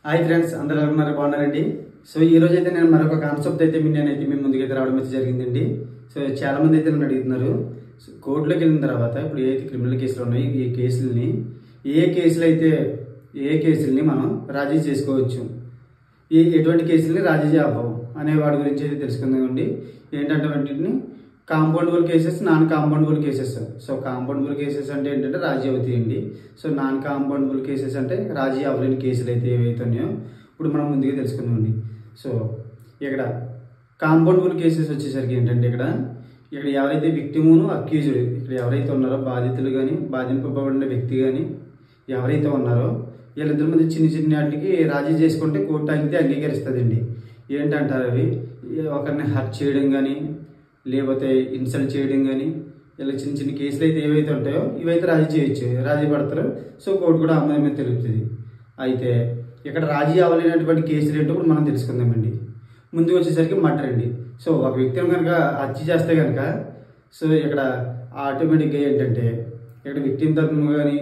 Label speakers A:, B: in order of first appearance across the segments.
A: Hi friends, అందరూ ఎలా ఉన్నారు? బాగున్నారండి. సో ఈ రోజు అయితే నేను మరొక కాన్సెప్ట్ అయితే నేనైతే మీ ముందుకైతే రావడం అయితే జరిగిందండి. సో చాలా మంది అయితే నన్ను అడుగుతున్నారు, కోర్టులోకి వెళ్ళిన తర్వాత ఇప్పుడు ఏదైతే క్రిమినల్ కేసులు ఉన్నాయో ఈ కేసుల్ని ఏ కేసుల్ని మనం రాజీ చేసుకోవచ్చు, ఎటువంటి కేసుల్ని రాజీ అవ్వవు అనే వాటి గురించి అయితే తెలుసుకుందామండి. ఏంటంటే వాటిని compoundable cases, non compoundable cases. So compoundable cases అంటే ఏంటంటే రాజీ అవుతాయండి. సో నాన్ కాంపౌండబుల్ కేసెస్ అంటే రాజీ అవ్వలేని కేసులు అయితే ఏవైతే ఉన్నాయో ఇప్పుడు మనం ముందుగా తెలుసుకుందామండి. సో ఇక్కడ కాంపౌండబుల్ కేసెస్ వచ్చేసరికి ఏంటంటే ఇక్కడ ఎవరైతే విక్టిమును అక్యూజ్డ్, ఇక్కడ ఎవరైతే ఉన్నారో బాధితులు కానీ బాధింపబడిన వ్యక్తి కానీ ఎవరైతే ఉన్నారో వీళ్ళిద్దరి మధ్య చిన్న చిన్న వాటికి రాజీ చేసుకుంటే కోర్టు అయితే అంగీకరిస్తుందండి. ఏంటంటారు అవి, ఒకరిని హర్ట్ చేయడం కానీ లేకపోతే ఇన్సల్ట్ చేయడం కానీ ఇలా చిన్న చిన్న కేసులు అయితే ఏవైతే ఉంటాయో ఇవైతే రాజీ చేయొచ్చు, రాజీ పడతారు. సో కోర్టు కూడా ఆమోదమే తెలుపుతుంది. అయితే ఇక్కడ రాజీ అవ్వలేనటువంటి కేసులు ఏంటో కూడా మనం తెలుసుకుందామండి. ముందుకు వచ్చేసరికి మర్డర్ అండి. సో ఒక వ్యక్తిని కనుక హత్య చేస్తే కనుక సో ఇక్కడ ఆటోమేటిక్గా ఏంటంటే ఇక్కడ విక్టిమ్ తరఫున కానీ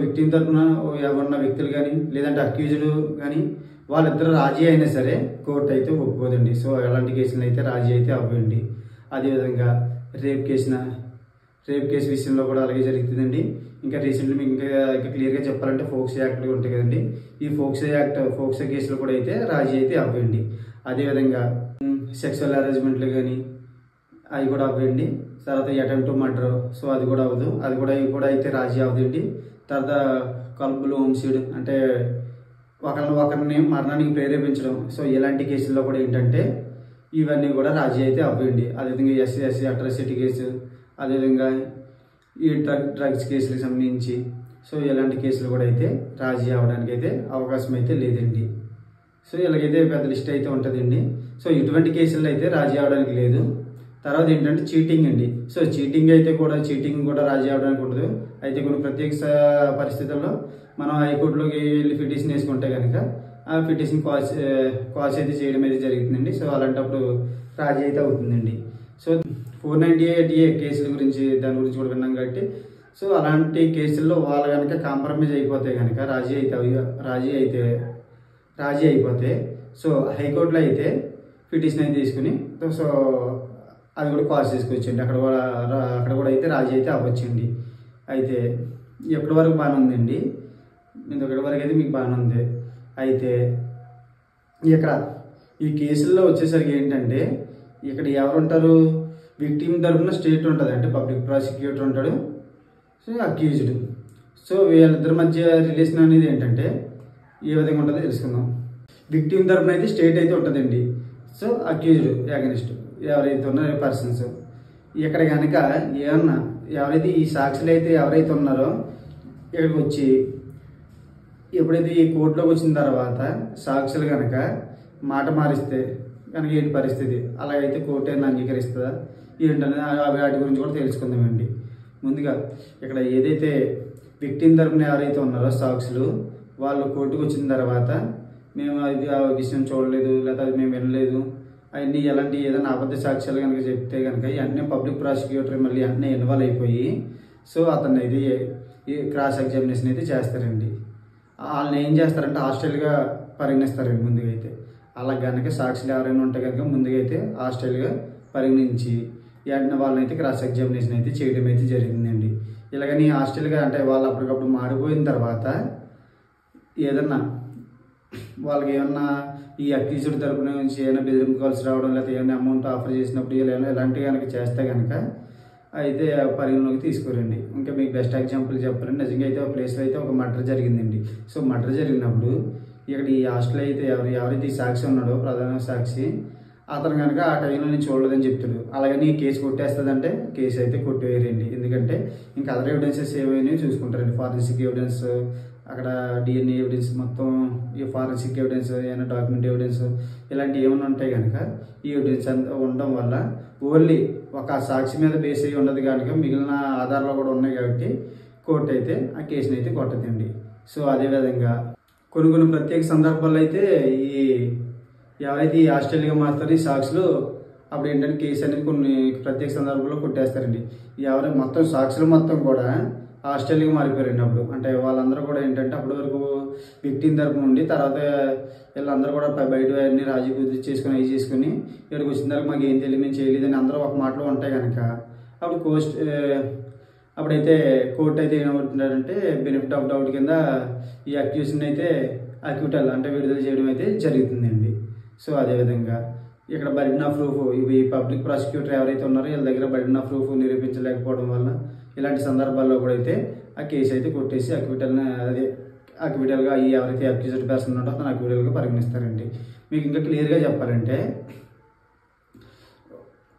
A: విక్టిమ్ తరఫున ఎవరున్న వ్యక్తులు కానీ లేదంటే అక్యూజ్డ్ కానీ వాళ్ళిద్దరు రాజీ అయినా సరే కోర్టు అయితే ఒప్పుకోదండి. సో అలాంటి కేసులను అయితే రాజీ అయితే అవ్వండి. అదేవిధంగా రేప్ కేసు విషయంలో కూడా అలాగే జరుగుతుందండి. ఇంకా రీసెంట్లీ మీకు ఇంకా క్లియర్గా చెప్పాలంటే ఫోక్సో యాక్ట్లు ఉంటాయి కదండి, ఈ ఫోక్సో కేసులు కూడా అయితే రాజీ అయితే అవ్వండి. అదేవిధంగా సెక్సువల్ హరాస్మెంట్లు కానీ అవి కూడా అవ్వండి. తర్వాత అటెంప్ట్ మర్డర్, సో అది కూడా అవ్వదు, ఇవి కూడా అయితే రాజీ అవ్వదండి. తర్వాత కల్పులు, హోమ్సైడ్ అంటే ఒకరిని మరణానికి ప్రేరేపించడం, సో ఇలాంటి కేసుల్లో కూడా ఏంటంటే ఇవన్నీ కూడా రాజీ అయితే అవ్వండి. అదేవిధంగా ఎస్సీ అట్రాసిటీ కేసు, అదేవిధంగా ఈ డ్రగ్స్ కేసులకు సంబంధించి సో ఇలాంటి కేసులు కూడా అయితే రాజీ అవ్వడానికి అయితే అవకాశం అయితే లేదండి. సో ఇలాగైతే పెద్ద లిస్ట్ అయితే ఉంటుందండి. సో ఇటువంటి కేసుల్లో అయితే రాజీ అవ్వడానికి లేదు. తర్వాత ఏంటంటే చీటింగ్ అండి. సో చీటింగ్ కూడా రాజీ అవ్వడానికి ఉండదు. అయితే కొన్ని ప్రత్యేక పరిస్థితుల్లో మనం హైకోర్టులోకి వెళ్ళి పిటిషన్ వేసుకుంటే కనుక ఆ పిటిషన్ కాల్స్ అయితే చేయడం అయితే జరుగుతుందండి. సో అలాంటప్పుడు రాజీ అయితే అవుతుందండి. సో 498A కేసుల గురించి దాని గురించి కూడా విన్నాం కాబట్టి సో అలాంటి కేసుల్లో వాళ్ళు కనుక కాంప్రమైజ్ అయిపోతే కనుక రాజీ అయిపోతే సో హైకోర్టులో అయితే పిటిషన్ అయితే తీసుకుని సో అది కూడా కాల్స్ చేసుకోవచ్చండి. అక్కడ కూడా అయితే రాజీ అయితే అవ్వచ్చండి. అయితే ఎప్పటి వరకు బాగానే ఉందండి, ఇక్కడి వరకు అయితే మీకు బాగానే ఉంది. అయితే ఇక్కడ ఈ కేసుల్లో వచ్చేసరికి ఏంటంటే ఇక్కడ ఎవరు ఉంటారు, విక్టిమ్ తరఫున స్టేట్ ఉంటుంది, అంటే పబ్లిక్ ప్రాసిక్యూటర్ ఉంటాడు, సో అక్యూజ్డ్. సో వీళ్ళిద్దరి మధ్య రిలేషన్ అనేది ఏంటంటే ఏ విధంగా ఉంటుందో తెలుసుకుందాం. విక్టిమ్ తరఫున అయితే స్టేట్ అయితే ఉంటుందండి. సో అక్యూజ్డ్ అగెనిస్ట్ ఎవరైతే ఉన్నారో పర్సన్స్, ఇక్కడ కనుక ఎవరైతే ఈ సాక్షులు అయితే ఎవరైతే ఉన్నారో ఇక్కడికి వచ్చి ఎప్పుడైతే ఈ కోర్టులోకి వచ్చిన తర్వాత సాక్షులు కనుక మాట మారిస్తే కనుక ఏంటి పరిస్థితి, అలాగైతే కోర్టు అయినా అంగీకరిస్తుందా ఏంటనేది వాటి గురించి కూడా తెలుసుకుందామండి. ముందుగా ఇక్కడ ఏదైతే విక్టిమ్ తరపున ఎవరైతే ఉన్నారో సాక్షులు వాళ్ళు కోర్టుకు వచ్చిన తర్వాత మేము ఆ విషయం చూడలేదు లేదా అది మేము వినలేదు అవన్నీ ఎలాంటి ఏదైనా అబద్ధ సాక్ష్యాలు కనుక చెప్తే కనుక ఇవన్నీ పబ్లిక్ ప్రాసిక్యూటర్ మళ్ళీ అన్నీ ఇన్వాల్వ్ అయిపోయి సో అతన్ని ఇది క్రాస్ ఎగ్జామినేషన్ అయితే చేస్తారండి. వాళ్ళని ఏం చేస్తారంటే హాస్టల్గా పరిగణిస్తారండి ముందుగా అయితే. అలా కనుక సాక్షులు ఎవరైనా ఉంటే కనుక ముందుగా అయితే హాస్టల్గా పరిగణించి వాళ్ళని అయితే క్రాస్ ఎగ్జామినేషన్ అయితే చేయడం అయితే జరిగిందండి. ఇలాగని హాస్టల్గా అంటే వాళ్ళు అప్పటికప్పుడు మారిపోయిన తర్వాత ఏదన్నా వాళ్ళకి ఏమన్నా ఈ అక్యూజ్డ్ తరపున నుంచి ఏమైనా బెదిరింపు కాల్స్ రావడం లేకపోతే ఏమైనా అమౌంట్ ఆఫర్ చేసినప్పుడు ఇలాంటివి కనుక చేస్తే కనుక అయితే పరిగణలోకి తీసుకోరండి. ఇంకా మీకు బెస్ట్ ఎగ్జాంపుల్ చెప్పాలండి, నిజంగా అయితే ఒక ప్లేస్లో అయితే ఒక మర్డర్ జరిగిందండి. సో మర్డర్ జరిగినప్పుడు ఇక్కడ ఈ హాస్టల్ అయితే ఎవరైతే ఈ సాక్షి ఉన్నాడో ప్రధాన సాక్షి అతను కనుక ఆ టైంలో నేను చూడలేదని చెప్తాడు. అలాగని కేసు కొట్టేస్తుందంటే కేసు అయితే కొట్టేయరండి. ఎందుకంటే ఇంకా అదర్ ఎవిడెన్సెస్ ఏమైనా చూసుకుంటారండి, ఫారెన్సిక్ ఎవిడెన్స్, అక్కడ DNA ఎవిడెన్స్, మొత్తం ఈ ఫారెన్సిక్ ఎవిడెన్స్, ఏమైనా డాక్యుమెంట్ ఎవిడెన్స్ ఇలాంటివి ఏమైనా ఉంటాయి కనుక ఈ ఎవిడెన్స్ అంతా ఉండడం వల్ల ఓన్లీ ఒక సాక్షి మీద బేస్ అయ్యి ఉండదు కనుక మిగిలిన ఆధారాలు కూడా ఉన్నాయి కాబట్టి కోర్టు అయితే ఆ కేసుని అయితే కొట్టదండి. సో అదేవిధంగా కొన్ని ప్రత్యేక సందర్భాల్లో అయితే ఎవరైతే ఈ హాస్టల్గా మారుతారో ఈ సాక్షులు అప్పుడు ఏంటంటే కేసు అనేది కొన్ని ప్రత్యేక సందర్భాల్లో కొట్టేస్తారండి. మొత్తం సాక్షులు మొత్తం కూడా హాస్టల్కి మారిపోయారండి. అప్పుడు అంటే వాళ్ళందరూ కూడా ఏంటంటే అప్పటి వరకు విక్టిమ్ తరపు నుండి తర్వాత వీళ్ళందరూ కూడా బయట అన్ని రాజీ కుదిరి చేసుకుని అవి చేసుకుని ఇక్కడికి వచ్చిన తర్వాత మాకు ఏం తెలియదు, మేము చేయలేదని అందరూ ఒక మాటలో ఉంటాయి కనుక అప్పుడు అప్పుడైతే కోర్టు అయితే ఏమవుతుందంటే బెనిఫిట్ ఆఫ్ డౌట్ కింద ఈ అక్యూజ్ని అయితే అక్యూటల్ అంటే విడుదల చేయడం అయితే జరుగుతుందండి. సో అదేవిధంగా ఇక్కడ బర్డెన్ ఆఫ్ ప్రూఫ్ ఇవి పబ్లిక్ ప్రాసిక్యూటర్ ఎవరైతే ఉన్నారో వీళ్ళ దగ్గర బర్డెన్ ఆఫ్ ప్రూఫ్ నిరూపించలేకపోవడం వల్ల ఇలాంటి సందర్భాల్లో కూడా అయితే ఆ కేసు అయితే కొట్టేసి అక్విటల్గా ఈ ఎవరైతే అక్యూజ్డ్ పర్సన్ ఉంటో అతను అక్విటల్గా పరిగణిస్తారండి. మీకు ఇంకా క్లియర్గా చెప్పాలంటే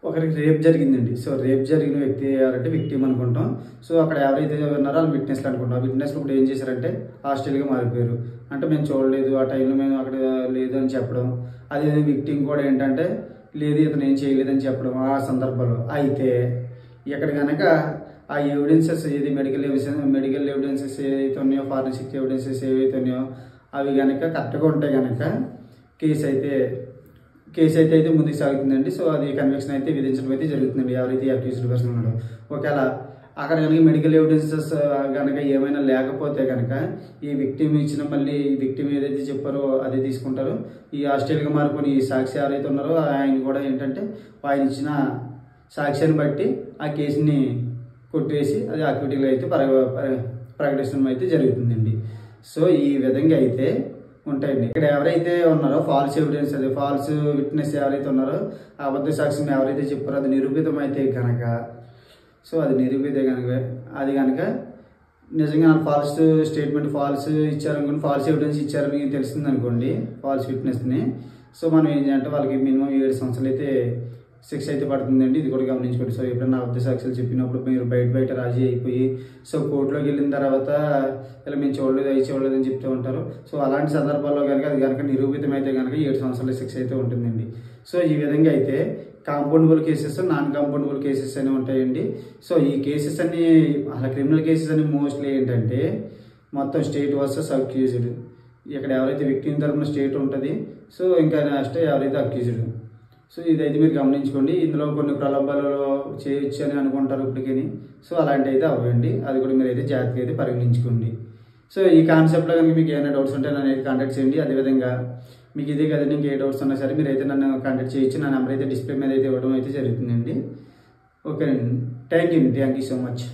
A: ఒకరికి రేప్ జరిగిందండి. సో రేప్ జరిగిన వ్యక్తి ఎవరంటే విక్టిమ్ అనుకుంటాం. సో అక్కడ ఎవరైతే ఉన్నారో వాళ్ళు విట్నెస్లు అనుకుంటాం. ఆ విట్నెస్లు ఇప్పుడు ఏం చేశారంటే హాస్టల్గా మారిపోయారు. అంటే మేము చూడలేదు, ఆ టైంలో మేము అక్కడ లేదు అని చెప్పడం. అదే విక్టిమ్ కూడా ఏంటంటే లేదు ఇతను ఏం చేయలేదని చెప్పడం ఆ సందర్భంలో. అయితే ఇక్కడ కనుక ఆ ఎవిడెన్సెస్ ఏది మెడికల్ ఎవిడెన్సెస్ ఏవైతే ఉన్నాయో, ఫారెన్సిక్ ఎవిడెన్సెస్ ఏవైతే ఉన్నాయో అవి కనుక కరెక్ట్గా ఉంటాయి కనుక కేసు అయితే ముందుకు సాగుతుందండి. సో అది కన్విక్షన్ అయితే విధించడం అయితే జరుగుతుందండి ఎవరైతే అక్యూజ్డ్ పర్సన్ ఉన్నాడో. ఒకవేళ అక్కడ కనుక మెడికల్ ఎవిడెన్సెస్ కనుక ఏమైనా లేకపోతే కనుక ఈ విక్టిమ్ ఇచ్చిన మళ్ళీ విక్టిమ్ ఏదైతే చెప్పారో అదే తీసుకుంటారు. ఈ హాస్టల్గా మారుకొని ఈ సాక్షి ఎవరైతే ఉన్నారో ఆయన కూడా ఏంటంటే ఆయన ఇచ్చిన సాక్ష్యాన్ని బట్టి ఆ కేసుని కొట్టేసి అది అక్విటీగా అయితే ప్రకటించడం అయితే జరుగుతుందండి. సో ఈ విధంగా అయితే ఉంటాయండి. ఇక్కడ ఎవరైతే ఉన్నారో ఫాల్స్ ఎవిడెన్స్ అదే ఫాల్స్ విట్నెస్ ఎవరైతే ఉన్నారో అబద్ధ సాక్ష్యం ఎవరైతే చెప్పారో అది నిరూపితమైతే కనుక సో అది అది కనుక నిజంగా ఫాల్స్ స్టేట్మెంట్ ఫాల్స్ ఇచ్చారనుకోండి, ఫాల్స్ ఎవిడెన్స్ ఇచ్చారని తెలిసింది అనుకోండి ఫాల్స్ విట్నెస్ని. సో మనం ఏం చేయాలంటే వాళ్ళకి మినిమం 7 సంవత్సరాలు అయితే శిక్ష అయితే పడుతుందండి. ఇది కూడా గమనించుకోండి. సో ఎప్పుడైనా అబద్ధ సాక్ష్యాలు చెప్పినప్పుడు మీరు బయట రాజీ అయిపోయి సో కోర్టులోకి వెళ్ళిన తర్వాత ఇలా మేము చూడలేదు అని చెప్తూ ఉంటారు. సో అలాంటి సందర్భాల్లో కనుక అది కనుక నిరూపితమైతే కనుక 7 సంవత్సరాల శిక్ష అయితే ఉంటుందండి. సో ఈ విధంగా అయితే compoundable cases, non compoundable cases అని ఉంటాయండి. సో ఈ కేసెస్ అన్ని అలా క్రిమినల్ కేసెస్ అని మోస్ట్లీ ఏంటంటే మొత్తం స్టేట్ వర్సెస్ అక్యూజ్డ్. ఇక్కడ ఎవరైతే విక్టిమ్ తరపున స్టేట్ ఉంటుంది, సో ఇంకా నెక్స్ట్ ఎవరైతే అక్యూజ్డ్. సో ఇదైతే మీరు గమనించుకోండి. ఇందులో కొన్ని ప్రలోభాలలో చేయొచ్చు అని అనుకుంటారు ఇప్పటికీ. సో అలాంటి అయితే అవ్వండి, అది కూడా మీరు అయితే జాగ్రత్తగా అయితే పరిగణించుకోండి. సో ఈ కాన్సెప్ట్లో కనుక మీకు ఏమైనా డౌట్స్ ఉంటే నన్ను అయితే కాంటాక్ట్ చేయండి. అదేవిధంగా మీకు ఇదే కదండి ఇంకే డౌట్స్ ఉన్నా సరే మీరు అయితే నన్ను కాంటాక్ట్ చేయొచ్చు. నా నెంబర్ అయితే డిస్ప్లే మీద అయితే ఇవ్వడం అయితే జరుగుతుందండి. ఓకేనండి, థ్యాంక్ యూ సో మచ్.